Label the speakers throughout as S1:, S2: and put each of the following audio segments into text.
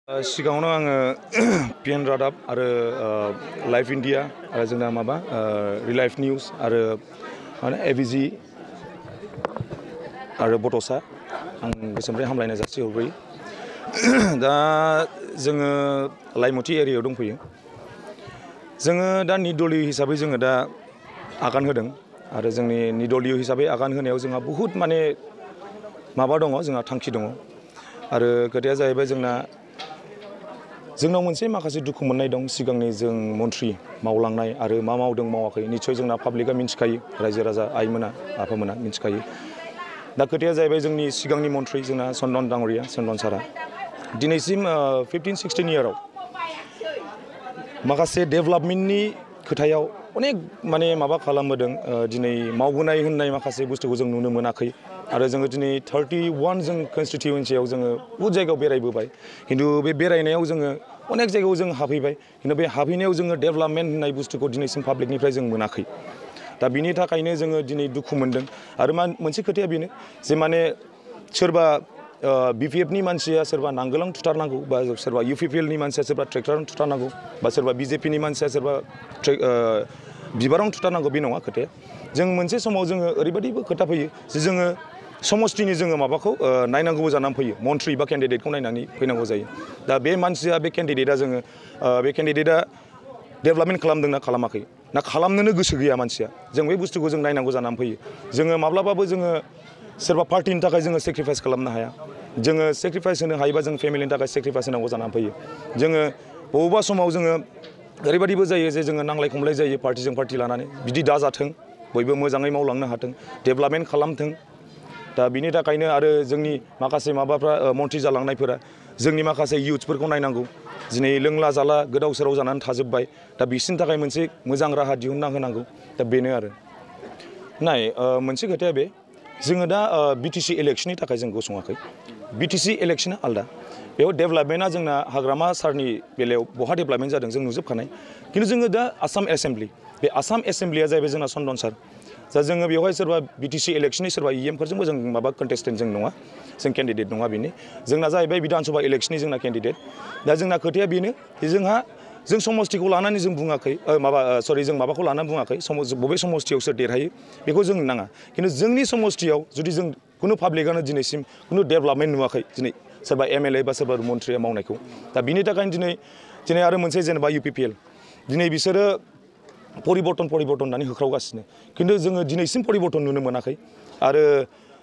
S1: सिगाङावनो आङो पिएन रादाब आरो लाइफ इन्डिया आरो जोंना माबा रिलाइफ निउस आरो माने एबिजि आरो बड'सा आं गोसोनिफ्राय हामलायनाय जासिहरग्रोयो। दा जोङो लाइमुथि एरियायाव दंफैयो। जोङो दा निदलिय हिसाबै जोङो दा आगान होदों आरो जोंनि निदलिय हिसाबै आगान होनायाव जोंहा बहुद माने माबा दङ, जोंहा थांखि दङ आरो खोथाया जाहैबाय जोंनाव मोनसे माखासे दुखु मोननाय दं। सिगांनि जों मन्थ्रि मावलांनाय आरो मा मावदों मावाखै निस्सय जोंना पाब्लिकआ मिन्थिखायो, रायजो राजा आइमोना आफामोना मिन्थिखायो। दा खोथाया जाहैबाय जोंनि सिगांनि मन्थ्रि जोंना चन्दन डाङरिया, चन्दन सारा दिनैसिम 15-16 इयाराव माखासे डेभेलपमेन्टनि खोथायाव अनेक माने माबा खालामबोदों। दिनै मावबोनाय होननाय माखासे बुस्थुखौ जों नुनो मोनाखै आरो जोङो दिनै 31 जों कनस्टिटिउन्सियाव जोङो बहुद जायगायाव बेरायबोबाय, खिन्थु बे बेरायनायाव जोङो अनेक जायगायाव जों हाबहैबाय, खिन्थु बे हाबहैनायाव जोङो डेभेलपमेन्ट होननाय बुस्थुखौ दिनैसिम पाब्लिकनिफ्राय जों मोनाखै। दा बिनि थाखायनो जोङो दिनै दुखु मोनदों। आरो मोनसे खोथाया बेनो जे माने सोरबा BPFनि मानसिया सोरबा नांगोलां थुथारनांगौ, बा सोरबा UPPLनि मानसिया सोरबा ट्रेक्टरावनो थुथारनांगौ, बा सोरबा BJPनि मानसिया सोरबा बिबारावनो थुथारनांगौ, बे नङा खोथाया। जों मोनसे समाव जोङो ओरैबायदिबो खोथा फैयो जे जोङो समष्टिनि जोङो माबाखौ नायनांगौबो जानानै फैयो, मन्थ्रि बा केन्डिडेटखौ नायनानै फैनांगौ जायो। दा बे मानसिया बे केन्डिडेटआ डेभेलपमेन्ट खालामदोंना खालामाखै, ना खालामनोनो गोसो गैया मानसिया, जों बे बुस्थुखौ जों नायनांगौ जानानै फैयो। जोङो माब्लाबाबो जोङो सोरबा पार्टिनि थाखाय जोङो सेक्रिफाइस खालामनो हाया। जोङो सेक्रिफाइस होनो हायोबा जों फेमिलिनि थाखाय सेक्रिफाइस होनांगौ जानानै फैयो। जोङो बबेबा समाव जोङो ओरैबायदिबो जायो जे जोङो नांलाय खमलाय जायो पार्टिजों पार्टि लानानै, बिदि दाजाथों, बयबो मोजाङै मावलांनो हाथों, डेभेलपमेन्ट खालामथों। दा बिनि थाखायनो आरो जोंनि माखासे माबाफ्रा मन्थ्रि जालांनायफोरा जोंनि माखासे इयुथ्सफोरखौ नायनांगौ। दिनै लोंला जाला गोदाव सोराव जानानै थाजोब्बाय। दा बिसोरनि थाखाय मोनसे मोजां राहा दिहुनना होनांगौ। दा बेनो आरो मोनसे खोथाया बे, जोङो दा BTC इलेक्सननि थाखाय जों गसङाखै। BTC इलेक्सना आलदा, बेयाव डेभेलपमेन्टआ जोंना हाग्रामा सारनि बेलायाव बहा डेभेलपमेन्ट जादों जों नुजोबखानाय। खिन्थु जोङो दा आसाम एसेम्ब्लि, बे आसाम एसेम्ब्लिया जाहैबाय जोंना चन्दन सार। दा जोङो बेवहाय सोरबा BTC इलेक्सननि सोरबा EMफोरजोंबो जों माबा कन्टेस्टेन्ट जों नङा, जों केन्डिडेट नङा बेनि। जोंना जाहैबाय बिधान सभा इलेक्सननि जोंना केन्डिडेट। दा जोंना खोथाया बेनो जे जों समष्टिखौ लानानै जों बुङाखै, जों माबाखौ लानानै बुङाखै, बबे समष्टियाव सोर देरहायो बेखौ जों नाङा। खिन्थु जोंनि समष्टियाव जुदि जों खुनु पाब्लिकआनो दिनैसिम खुनु डेभेलपमेन्ट नुवाखै, दिनै सोरबा MLA बा सोरबा मन्थ्रिया मावनायखौ। दा बिनि थाखायनो दिनै आरो मोनसे जेनेबा UPPL, दिनै बिसोरो परिबर्तन होननानै होख्रावगासिनो, खिन्थु जोङो दिनैसिम परिबर्तन नुनो मोनाखै। आरो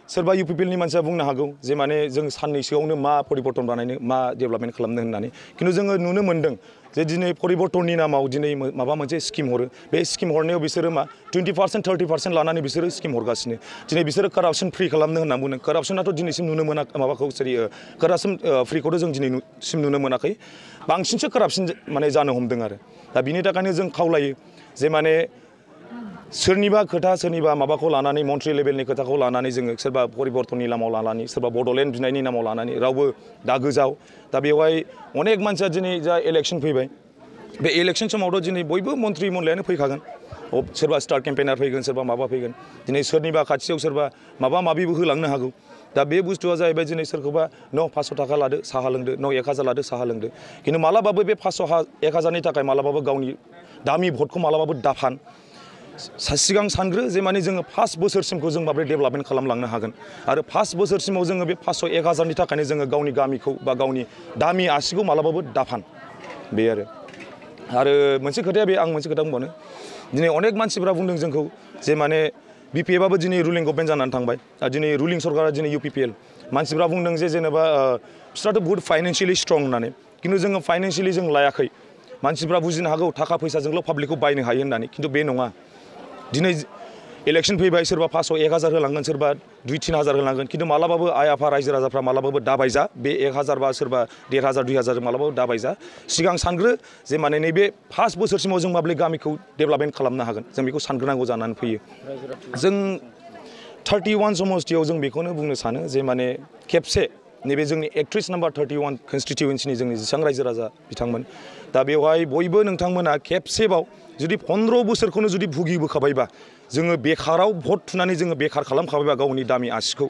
S1: सोरबा UPPLनि मानसिया बुंनो हागौ जे माने जों साननैसोआवनो मा परिबर्तन बानायनो, मा डेभेलपमेन्ट खालामनो होननानै, खिन्थु जोङो नुनो मोन्दों जे दिनै परिबर्तननि नामाव दिनै माबा मोनसे स्किम हरो, बे स्किम हरनायाव बिसोरो मा 20% 30% लानानै बिसोरो स्किम हरगासिनो। दिनै बिसोरो कारापसन फ्रि खालामनो होनना बुंदों। कारापसनाथ' दिनैसिम नुनो मोनाखै, कारापसन फ्रिखौथ' जों दिनैसिम नुनो मोनाखै, बांसिनसो कारापसन माने जानो हमदों आरो। दा बिनि थाखायनो जों खावलायो जे माने सोरनिबा खोथा, सोरनिबा माबाखौ लानानै, मन्थ्रि लेभेलनि खोथाखौ लानानै जोङो सोरबा परिबर्तननि नामाव लानानै, सोरबा बड'लेण्ड बिनायनि नामाव लानानै रावबो दागोजाव। दा बेवहाय अनेक मानसिया दिनै जा इलेक्सन फैबाय, बे इलेक्सन समावथ' दिनै बयबो मन्थ्रि मनलायानो फैखागोन, सोरबा स्टार केम्पेनार फैगोन, सोरबा माबा फैगोन, दिनै सोरनिबा खाथियाव सोरबा माबा माबिबो होलांनो हागौ। दा बे बुस्थुआ जाहैबाय दिनै सोरखौबा 500 थाखा लादो साहा लोंदो, 1000 लादो साहा लोंदो, खिन्थु मालाबाबो बे 500-1000नि थाखाय मालाबाबो गावनि दामि भटखौ मालाबाबो दाफान। सिगां सानग्रो जे माने जोङो 5 बोसोरसिमखौ जों माबोरै डेभेलपमेन्ट खालामलांनो हागोन, आरो 5 बोसोरसिमाव जोङो बे 500-1000नि थाखायनो जोङो गावनि गामिखौ बा गावनि दामि आसिखौ मालाबाबो दाफान। बे आरो मोनसे खोथाया बे, आं मोनसे खोथा बुंबावनो, दिनै अनेक मानसिफ्रा बुंदों जोंखौ जे माने BPFआबो दिनै रुलिं गभर्नमेन्ट जानानै थांबाय, दिनै रुलिं सरकारा दिनै UPPL, मानसिफ्रा बुंदों जे जेनेबा बिस्राथ' बहुद फाइनेन्सियेलि स्ट्रं होननानै, खिन्थु जोङो फाइनेन्सियेलि जों लायाखै। मानसिफ्रा बुजिनो हागौ थाखा फैसाजोंल' पाब्लिकखौ बायनो हायो होननानै, खिन्थु बे नङा। दिनै इलेक्सन फैबाय, सोरबा 500-1000 होलांगोन, सोरबा 2-3000 होलांगोन, खिन्थु मालाबाबो आइ आफा रायजो राजाफ्रा मालाबाबो दाबायजा, बे 1000 बा सोरबा 1500-2000 मालाबाबो दाबायजा। सिगां सानग्रो जे माने नैबे 5 बोसोरसिमाव जों माब्रै गामिखौ डेभेलपमेन्ट खालामनो हागोन, जों बेखौ सानग्रोनांगौ जानानै फैयो। जों 31 समष्टियाव जों बेखौनो बुंनो सानो जे माने खेबसे नैबे जोंनि 31 नम्बर 31 कनस्टिटिउन्सिनि जोंनि जेसेबां रायजो राजा बिथांमोन, दा बेवहाय बयबो नोंथांमोना खेबसेबाव जुदि 15 बोसोरखौनो जुदि भुगिबोखाबायबा, जोङो बेखाराव भट थुनानै जोङो बेखार खालामखाबायबा गावनि दामि आसिखौ,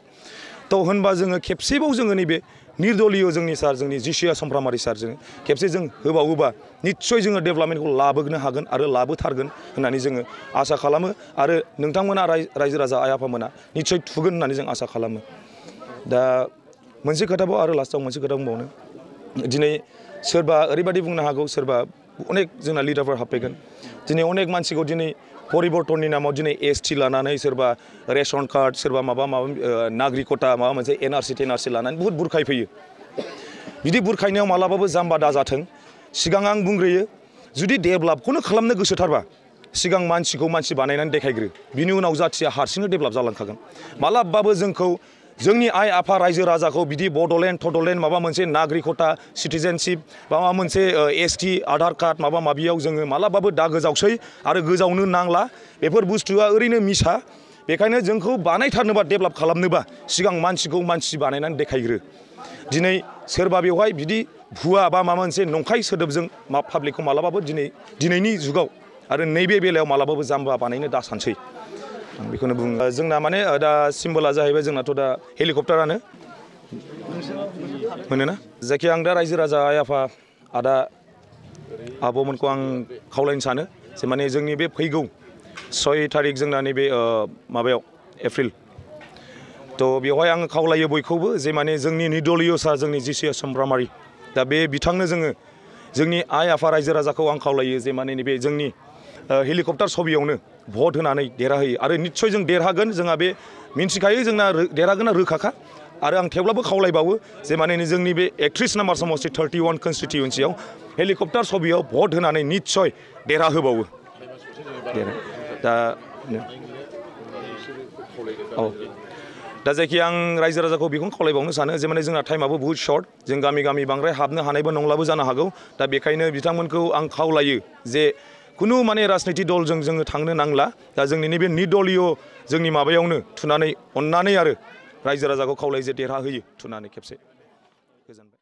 S1: थ' होनबा जोङो खेबसेबाव जोङो नैबे निर्दलीय जोंनि सार जोंनि जिसिया समफ्रामारि सारजों खेबसे जों होबावोबा निस्सय जोङो डेभेलपमेन्टखौ लाबोनो हागोन आरो लाबोथारगोन होननानै जोङो आसा खालामो आरो नोंथांमोना रायजो राजा आइ आफामोना निस्सय थुगोन होननानै जों आसा खालामो। दा मोनसे खोथाबाव आरो लास्टआव मोनसे खोथा बुंबावनो दिनै सोरबा ओरैबायदि बुंनो हागौ सोरबा अनेक जोंना लिडारफोर हाबफैगोन दिनै अनेक मानसिखौ दिनै परिबर्तननि नामाव दिनै एसटि लानानै सोरबा रेशन कार्ड सोरबा माबा नागरिकता माबा मोनसे एनआरसि टेनआरसि लानानै बुहुत बुरखायफैयो। बिदि बुरखायनायाव मालाबाबो जाम्बा दाजाथों। सिगां आं बुंग्रोयो जुदि डेभेलपखौनो खालामनो गोसोथारबा सिगां मानसिखौ मानसि बानायनानै देखायग्रो बिनि उनाव जाथिया हारसिंनो डेभेलप जालांखागोन। मालाबाबो जोंखौ जोंनि आइ आफा रायजो राजाखौ बिदि बड'लेण्ड थड'लेण्ड माबा मोनसे नागरिकता सिटिजेनशिप माबा मोनसे एसटि आधार कार्ड माबा माबियाव जोङो मालाबाबो दा गोजावसै आरो गोजावनो नांला। बेफोर बुस्थुआ ओरैनो मिसा। बेखायनो जोंखौ बानायथारनोबा डेभेलप खालामनोबा सिगां मानसिखौ मानसि बानायनानै देखायग्रो। दिनै सोरबा बेवहाय बिदि भुवा बा माबा मोनसे नंखाय सोदोबजों पाब्लिकखौ मालाबाबो दिनैनि जुगाव आरो नैबे बेलायाव मालाबाबो जाम्बा बानायनो दा सानसै आं बेखौनो बुङो। जोंना माने दा सिम्बला जाहैबाय जोंनाथ' दा हेलिकप्टारानो मोनोना जायखिया आं दा रायजो राजा आइ आफा आदा आब'मोनखौ आं खावलायनो सानो जे माने जोंनि बे फैगौ 6 थारिख जोंना नैबे माबायाव एप्रिल थ' बेवहाय आङो खावलायो बयखौबो जे माने जोंनि निर्दलीय सार जोंनि जिसिया समफ्रामारि दा बे बिथांनो जोङो जोंनि आइ आफा रायजो राजाखौ आं खावलायो जे माने नैबे जोंनि हेलिकप्टार छबियावनो भट होनानै देरहाहोयो आरो निस्सय जों देरहागोन। जोंहा बे मिन्थिखायो जोंना देरहागोना रोखाखा आरो आं थेवब्लाबो खावलायबावो जे माने जोंनि बे 31 नाम्बार समस्ति 31 कनस्टिटिउन्सियाव हेलिकप्टार छबियाव भट होनानै निस्सय देरहाहोबावो। दा औ दा जायखिया आं रायजो राजाखौ बेखौनो खावलायबावनो सानो जे माने जोंना टाइमाबो बुहुत शर्ट जों गामि गामि बांद्राय हाबनो हानायबो नंलाबो जानो हागौ। दा बेखायनो बिथांमोनखौ आं खावलायो जे खुनु माने राजनिति दलजों जोङो थांनो नांला। दा जोंनि नैबे निर्दलीय जोंनि माबायावनो थुनानै अननानै आरो रायजो राजाखौ खावलायो जे देरहाहोयो थुनानै खेबसे गोजोनबाय।